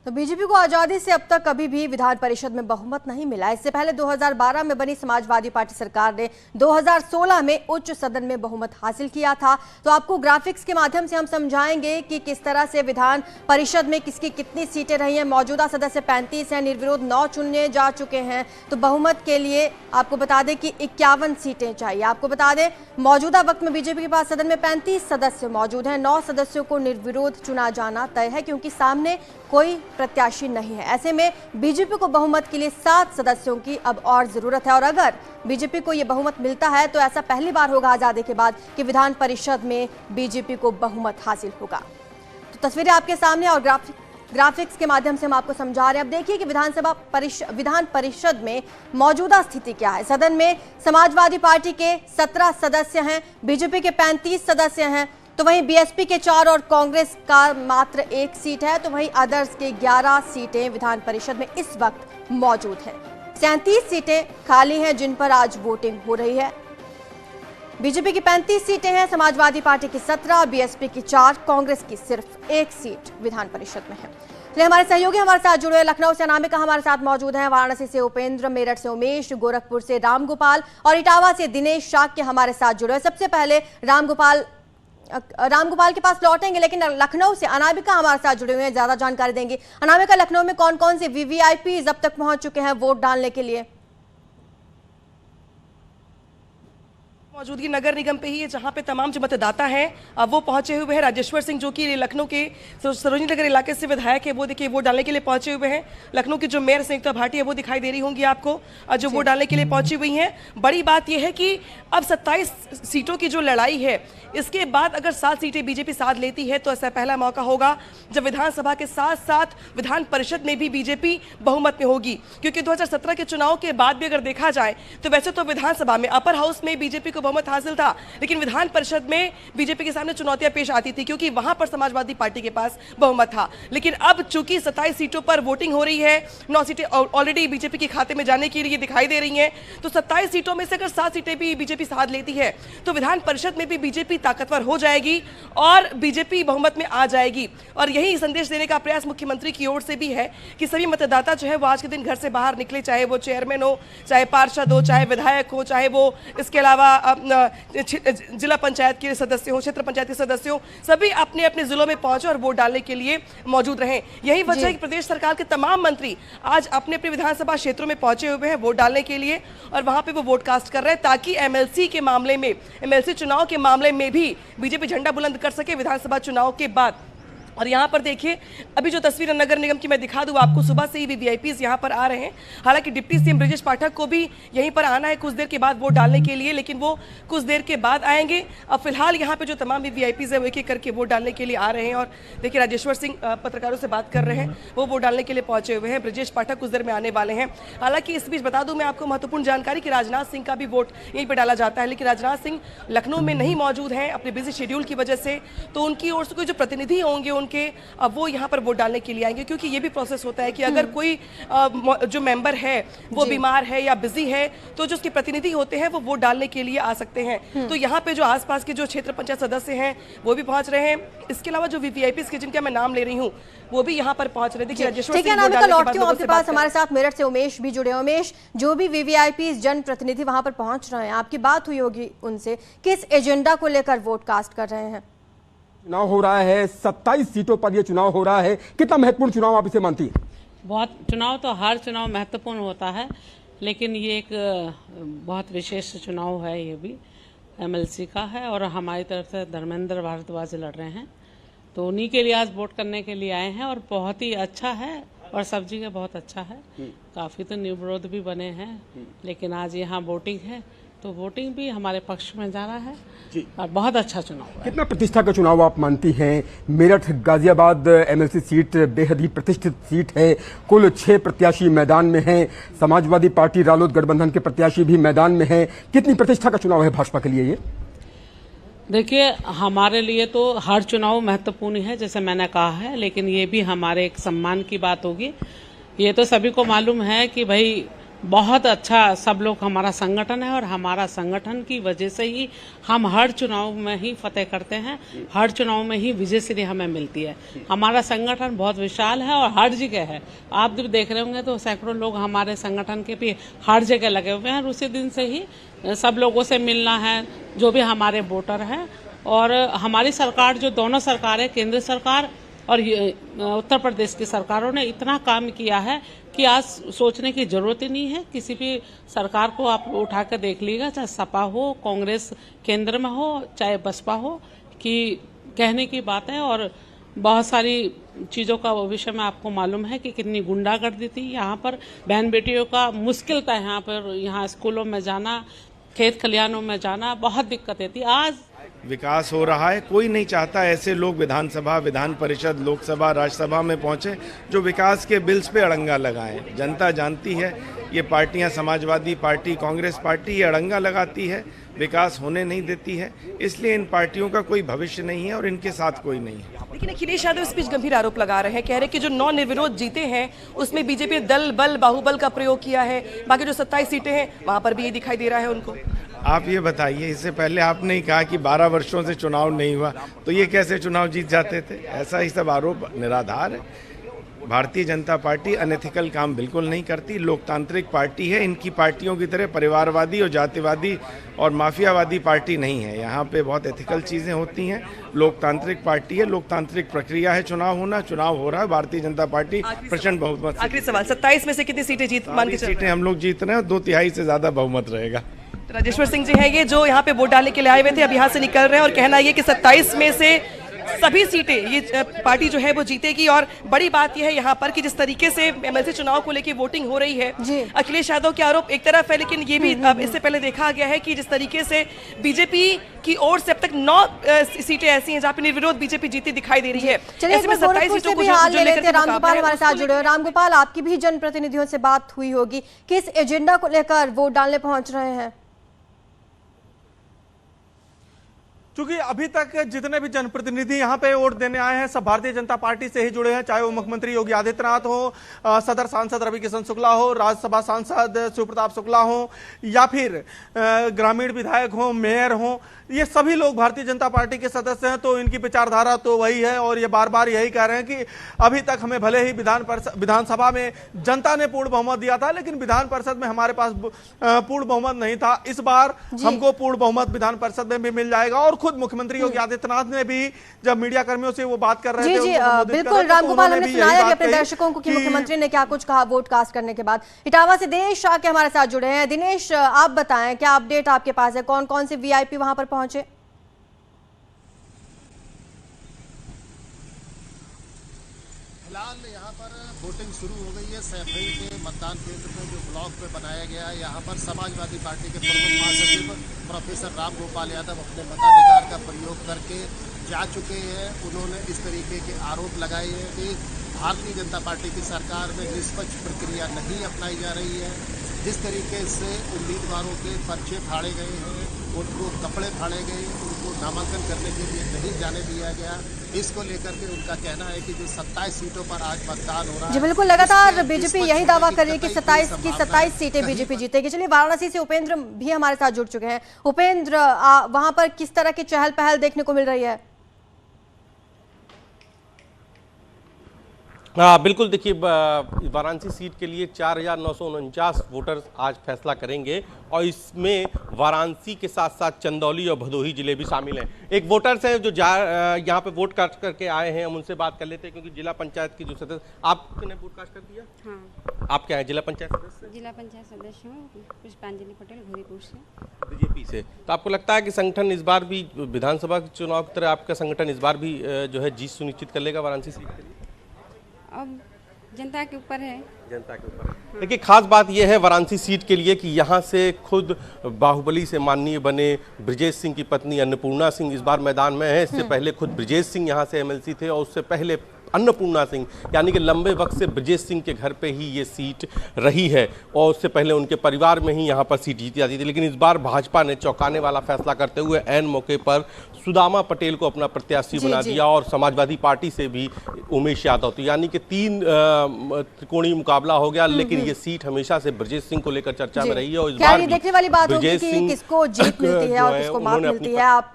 तो बीजेपी को आजादी से अब तक कभी भी विधान परिषद में बहुमत नहीं मिला। इससे पहले 2012 में बनी समाजवादी पार्टी सरकार ने 2016 में उच्च सदन में बहुमत हासिल किया था। तो आपको ग्राफिक्स के माध्यम से हम समझाएंगे कि किस तरह से विधान परिषद में किसकी कितनी सीटें रही हैं। मौजूदा सदस्य 35 हैं, निर्विरोध 9 चुने जा चुके हैं। तो बहुमत के लिए आपको बता दें कि 51 सीटें चाहिए। आपको बता दें मौजूदा वक्त में बीजेपी के पास सदन में 35 सदस्य मौजूद हैं। 9 सदस्यों को निर्विरोध चुना जाना तय है क्योंकि सामने कोई प्रत्याशी नहीं है। ऐसे में बीजेपी को बहुमत के लिए 7 सदस्यों की अब और जरूरत है और अगर बीजेपी को यह बहुमत मिलता है तो ऐसा पहली बार होगा आजादी के बाद कि विधान परिषद में बीजेपी को बहुमत हासिल होगा। तो तस्वीरें आपके सामने और ग्राफिक्स के माध्यम से हम आपको समझा रहे हैं। अब देखिए कि विधान परिषद में मौजूदा स्थिति क्या है। सदन में समाजवादी पार्टी के 17 सदस्य हैं, बीजेपी के 35 सदस्य हैं, तो वहीं बीएसपी के 4 और कांग्रेस का मात्र 1 सीट है। तो वहीं अदर्स के 11 सीटें विधान परिषद में इस वक्त मौजूद हैं। 37 सीटें खाली हैं जिन पर आज वोटिंग हो रही है। बीजेपी की 35 सीटें हैं, समाजवादी पार्टी की 17, बीएसपी की 4, कांग्रेस की सिर्फ 1 सीट विधान परिषद में है। इसलिए हमारे सहयोगी हमारे साथ जुड़े हैं। लखनऊ से अनामिका हमारे साथ मौजूद हैं, वाराणसी से उपेंद्र, मेरठ से उमेश, गोरखपुर से रामगोपाल और इटावा से दिनेश शाक्य हमारे साथ जुड़े हैं। सबसे पहले रामगोपाल के पास लौटेंगे, लेकिन लखनऊ से अनामिका हमारे साथ जुड़े हुए हैं, ज्यादा जानकारी देंगी। अनामिका, लखनऊ में कौन कौन से वीवीआईपी अब तक पहुंच चुके हैं वोट डालने के लिए? मौजूदगी नगर निगम पे ही है जहां पे तमाम जो मतदाता हैं वो पहुंचे हुए हैं। राजेश्वर सिंह जो कि लखनऊ के सरोजनी नगर इलाके से विधायक है, वो देखिए वोट डालने के लिए पहुंचे हुए हैं। लखनऊ की जो मेयर संयुक्ता भाटी है वो दिखाई दे रही होंगी आपको, जो वोट डालने के लिए पहुंची हुई हैं। बड़ी बात यह है कि अब 27 सीटों की जो लड़ाई है, इसके बाद अगर 7 सीटें बीजेपी साथ लेती है तो ऐसा पहला मौका होगा जब विधानसभा के साथ साथ विधान परिषद में भी बीजेपी बहुमत में होगी। क्योंकि 2017 के चुनाव के बाद भी अगर देखा जाए तो वैसे तो विधानसभा में अपर हाउस में बीजेपी को बहुमत हासिल था, लेकिन विधान परिषद में बीजेपी के सामने चुनौतियां पेश आती थी क्योंकि वहां पर समाजवादी पार्टी के पास बहुमत था। लेकिन अब चूंकि 27 सीटों पर वोटिंग हो रही है, 9 सीटें ऑलरेडी बीजेपी के खाते में जाने के लिए दिखाई दे रही हैं, तो 27 सीटों में से अगर 7 सीटें भी बीजेपी साथ लेती है तो विधान परिषद में भी बीजेपी ताकतवर हो जाएगी और बीजेपी बहुमत में आ जाएगी। और यही संदेश देने का प्रयास मुख्यमंत्री की ओर से भी है कि सभी मतदाता जो है वो आज के दिन घर से बाहर निकले, चाहे वो चेयरमैन हो, चाहे पार्षद हो, चाहे विधायक हो, चाहे वो इसके अलावा जिला पंचायत के सदस्य हो, क्षेत्र पंचायत के सदस्य हो, सभी अपने अपने जिलों में पहुंचे और वोट डालने के लिए मौजूद रहे। यही वजह है कि प्रदेश सरकार के तमाम मंत्री आज अपने अपने विधानसभा क्षेत्रों में पहुंचे हुए हैं वोट डालने के लिए और वहां पे वो वोट कास्ट कर रहे हैं ताकि एमएलसी के मामले में, एमएलसी चुनाव के मामले में भी बीजेपी झंडा बुलंद कर सके विधानसभा चुनाव के बाद। और यहाँ पर देखिए अभी जो तस्वीर नगर निगम की मैं दिखा दूँ आपको, सुबह से ही वीवीआईपीज यहाँ पर आ रहे हैं। हालांकि डिप्टी सीएम ब्रजेश पाठक को भी यहीं पर आना है कुछ देर के बाद वोट डालने के लिए, लेकिन वो कुछ देर के बाद आएंगे। अब फिलहाल यहाँ पे जो तमाम वीवीआईपीज है वो एक एक करके वोट डालने के लिए आ रहे हैं। और देखिए राजेश्वर सिंह पत्रकारों से बात कर रहे हैं, वो वोट डालने के लिए पहुंचे हुए हैं। ब्रजेश पाठक कुछ देर में आने वाले हैं। हालांकि इस बीच बता दूं मैं आपको महत्वपूर्ण जानकारी कि राजनाथ सिंह का भी वोट यहीं पर डाला जाता है, लेकिन राजनाथ सिंह लखनऊ में नहीं मौजूद हैं अपने बिजी शेड्यूल की वजह से। तो उनकी ओर से कोई जो प्रतिनिधि होंगे उनके, अब वो यहाँ पर वोट डालने के लिए आएंगे क्योंकि ये भी प्रोसेस होता है कि अगर कोई जो मेंबर है वो बीमार है या बिजी है तो जो उसके प्रतिनिधि होते हैं वो वोट डालने के लिए आ सकते हैं। तो यहाँ पे जो आसपास के जो क्षेत्र पंचायत सदस्य हैं वो भी पहुंच रहे हैं। इसके अलावा जो वीवीआईपीज के जिनका मैं नाम ले रही हूँ वो भी यहाँ पर पहुंच रहे हैं। आपके पास हमारे साथ मेरठ से उमेश भी जुड़े। उमेश, जो भी वीवीआईपीज जन प्रतिनिधि वहां पर पहुंच रहे हैं, आपकी बात हुई होगी उनसे, किस एजेंडा को लेकर वोट कास्ट कर रहे हैं? चुनाव हो रहा है, 27 सीटों पर यह चुनाव हो रहा है, कितना महत्वपूर्ण चुनाव आप इसे मानती हैं? बहुत, चुनाव तो हर चुनाव महत्वपूर्ण होता है, लेकिन ये एक बहुत विशेष चुनाव है। ये भी एमएलसी का है और हमारी तरफ से धर्मेंद्र भारद्वाज लड़ रहे हैं, तो उन्हीं के लिए आज वोट करने के लिए आए हैं। और बहुत ही अच्छा है और सब जगह बहुत अच्छा है। काफ़ी तो निर्विरोध भी बने हैं, लेकिन आज यहाँ वोटिंग है तो वोटिंग भी हमारे पक्ष में जा रहा है जी। और बहुत अच्छा चुनाव है। कितना प्रतिष्ठा का चुनाव आप मानती हैं? मेरठ गाजियाबाद एमएलसी सीट बेहद ही प्रतिष्ठित सीट है। कुल 6 प्रत्याशी मैदान में हैं। समाजवादी पार्टी रालोद गठबंधन के प्रत्याशी भी मैदान में हैं। कितनी प्रतिष्ठा का चुनाव है भाजपा के लिए ये? देखिए, हमारे लिए तो हर चुनाव महत्वपूर्ण है जैसे मैंने कहा है, लेकिन ये भी हमारे एक सम्मान की बात होगी। ये तो सभी को मालूम है कि भाई बहुत अच्छा सब लोग हमारा संगठन है और हमारा संगठन की वजह से ही हम हर चुनाव में ही फतेह करते हैं, हर चुनाव में ही विजय श्री हमें मिलती है। हमारा संगठन बहुत विशाल है और हर जगह है। आप जब देख रहे होंगे तो सैकड़ों लोग हमारे संगठन के भी हर जगह लगे हुए हैं और उसी दिन से ही सब लोगों से मिलना है जो भी हमारे वोटर हैं। और हमारी सरकार, जो दोनों सरकार है, केंद्र सरकार और उत्तर प्रदेश की सरकारों ने इतना काम किया है कि आज सोचने की जरूरत ही नहीं है। किसी भी सरकार को आप उठा कर देख लीजिएगा, चाहे सपा हो, कांग्रेस केंद्र में हो, चाहे बसपा हो, कि कहने की बात है। और बहुत सारी चीज़ों का विषय में आपको मालूम है कि कितनी गुंडागर्दी थी यहाँ पर। बहन बेटियों का मुश्किल था यहाँ पर, यहाँ स्कूलों में जाना, खेत खलिहानों में जाना, बहुत दिक्कतें थी। आज विकास हो रहा है। कोई नहीं चाहता ऐसे लोग विधानसभा, विधान परिषद, लोकसभा, राज्यसभा में पहुंचे जो विकास के बिल्स पे अड़ंगा लगाएं। जनता जानती है ये पार्टियां, समाजवादी पार्टी, कांग्रेस पार्टी, ये अड़ंगा लगाती है, विकास होने नहीं देती है। इसलिए इन पार्टियों का कोई भविष्य नहीं है और इनके साथ कोई नहीं है। लेकिन अखिलेश यादव इस बीच गंभीर आरोप लगा रहे हैं, कह रहे हैं कि जो 9 निर्विरोध जीते हैं उसमें बीजेपी ने दल बल बाहुबल का प्रयोग किया है, बाकी जो 27 सीटें हैं वहां पर भी ये दिखाई दे रहा है उनको। आप ये बताइए, इससे पहले आपने ही कहा कि 12 वर्षों से चुनाव नहीं हुआ, तो ये कैसे चुनाव जीत जाते थे? ऐसा ही सब आरोप निराधार है। भारतीय जनता पार्टी अनएथिकल काम बिल्कुल नहीं करती, लोकतांत्रिक पार्टी है। इनकी पार्टियों की तरह परिवारवादी और जातिवादी और माफियावादी पार्टी नहीं है। यहाँ पे बहुत एथिकल चीज़ें होती हैं। लोकतांत्रिक पार्टी है, लोकतांत्रिक प्रक्रिया है चुनाव होना। चुनाव हो रहा है, भारतीय जनता पार्टी प्रचंड बहुमत। आखिरी सवाल, 27 में से कितनी सीटें जीत मान के चल रहे हैं? सीटें हम लोग जीत रहे हैं, 2/3 से ज़्यादा बहुमत रहेगा। राजेश्वर सिंह जी हैं ये, जो यहाँ पे वोट डालने के लिए आए हुए थे, अब यहाँ से निकल रहे हैं और कहना ये कि 27 में से सभी सीटें ये पार्टी जो है वो जीतेगी। और बड़ी बात यह है यहाँ पर कि जिस तरीके से एमएलसी चुनाव को लेकर वोटिंग हो रही है, अखिलेश यादव के आरोप एक तरफ है, लेकिन ये भी अब इससे पहले देखा गया है कि जिस तरीके से बीजेपी की ओर से अब तक 9 सीटें ऐसी हैं जहाँ पे निर्विरोध बीजेपी जीती दिखाई दे रही है। ऐसे में 27 सीटों को जो लेकर रामगोपाल हमारे साथ जुड़े हैं। रामगोपाल, आपकी भी जनप्रतिनिधियों से बात हुई होगी, किस एजेंडा को लेकर वोट डालने पहुंच रहे हैं? क्योंकि अभी तक जितने भी जनप्रतिनिधि यहाँ पे वोट देने आए हैं सब भारतीय जनता पार्टी से ही जुड़े हैं, चाहे वो मुख्यमंत्री योगी आदित्यनाथ हो, सदर सांसद रवि किशन शुक्ला हो, राज्यसभा सांसद शिव प्रताप शुक्ला हो, या फिर ग्रामीण विधायक हो, मेयर हो, ये सभी लोग भारतीय जनता पार्टी के सदस्य हैं। तो इनकी विचारधारा तो वही है और ये बार बार यही कह रहे हैं कि अभी तक हमें भले ही विधानसभा में जनता ने पूर्ण बहुमत दिया था, लेकिन विधान परिषद में हमारे पास पूर्ण बहुमत नहीं था। इस बार हमको पूर्ण बहुमत विधान परिषद में भी मिल जाएगा। और खुद मुख्यमंत्री योगी आदित्यनाथ ने भी जब मीडिया कर्मियों से वो बात कर रहे थे, बिल्कुल रामगोपाल, हमने सुनाया भी अपने दर्शकों को कि मुख्यमंत्री ने क्या कुछ कहा वोट कास्ट करने के बाद। इटावा से दिनेश शाह के हमारे साथ जुड़े हैं। दिनेश, आप बताएं क्या अपडेट आपके पास है, कौन कौन से वीआईपी वहां पर पहुंचे? फिलहाल यहाँ पर वोटिंग शुरू हो गई है। सैफई के मतदान केंद्र में जो ब्लॉक पे बनाया गया है, यहाँ पर समाजवादी पार्टी के प्रमुख महासचिव प्रोफेसर रामगोपाल यादव अपने मताधिकार का प्रयोग करके जा चुके हैं। उन्होंने इस तरीके के आरोप लगाए हैं कि भारतीय जनता पार्टी की सरकार में निष्पक्ष प्रक्रिया नहीं अपनाई जा रही है। जिस तरीके से उम्मीदवारों के पर्चे फाड़े गए हैं, उनको कपड़े फाड़े गए, उनको नामांकन करने के लिए नहीं जाने दिया गया, इसको लेकर के उनका कहना है कि जो 27 सीटों पर आज मतदान हो रहा है। जी बिल्कुल, लगातार बीजेपी यही दावा कर रही है कि 27 सीटें बीजेपी जीतेगी। चलिए, वाराणसी से उपेंद्र भी हमारे साथ जुड़ चुके हैं। उपेंद्र, वहां पर किस तरह की चहल पहल देखने को मिल रही है? बिल्कुल, देखिए वाराणसी सीट के लिए 4,949 वोटर आज फैसला करेंगे और इसमें वाराणसी के साथ साथ चंदौली और भदोही जिले भी शामिल हैं। एक वोटर्स हैं जो यहाँ पे वोट कास्ट करके आए हैं, हम उनसे बात कर लेते हैं क्योंकि जिला पंचायत की जो सदस्य, आपने वोट कास्ट कर दिया? हाँ। आप क्या हैं, जिला पंचायत सदस्य? जिला पंचायत सदस्य हूँ, पुष्पांजलि पटेल, घोरीपुर से, बीजेपी से। तो आपको लगता है कि संगठन इस बार भी विधानसभा चुनाव की तरह आपका संगठन इस बार भी जो है जीत सुनिश्चित कर लेगा वाराणसी सीट के लिए? अब जनता के ऊपर है। जनता के ऊपर। देखिए, खास बात यह है वाराणसी सीट के लिए कि यहाँ से खुद बाहुबली से माननीय बने ब्रिजेश सिंह की पत्नी अन्नपूर्णा सिंह इस बार मैदान में है। इससे पहले खुद ब्रिजेश सिंह यहाँ से एमएलसी थे और उससे पहले अन्नपूर्णा सिंह, यानी कि लंबे वक्त से ब्रजेश सिंह के घर पे ही ये सीट रही है और उससे पहले उनके परिवार में ही यहाँ पर सीट जीती जाती थी। लेकिन इस बार भाजपा ने चौंकाने वाला फैसला करते हुए ऐन मौके पर सुदामा पटेल को अपना प्रत्याशी बना दिया और समाजवादी पार्टी से भी उमेश यादव। तो यानी कि 3 त्रिकोणीय मुकाबला हो गया, लेकिन ये सीट हमेशा से ब्रजेश सिंह को लेकर चर्चा में रही है और इस बार देखने वाली बात होगी कि किसको जीत मिलती है और किसको मात मिलती है। आप